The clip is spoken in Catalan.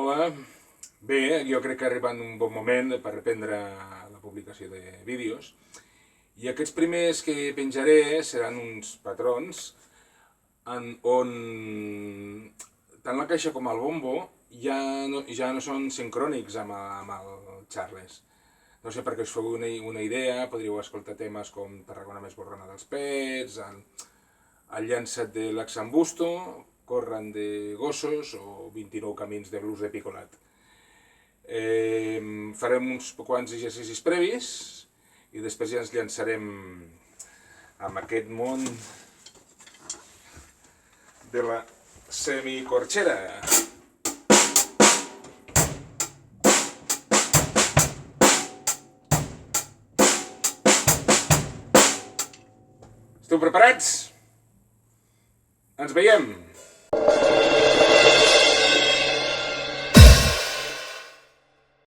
Hola, bé, jo crec que ha arribat un bon moment per reprendre la publicació de vídeos i aquests primers que penjaré seran uns patrons on tant la caixa com el bombo ja no són sincrònics amb el Charles. No sé per què us feu una idea, podríeu escoltar temes com Tarragona més borrona dels pets, el llançat de l'Axambusto, Corren de gossos o 29 camins de blues de picolat. Farem uns quants exercicis previs i després ja ens llançarem amb aquest món de la semicorxera. Esteu preparats? Ens veiem!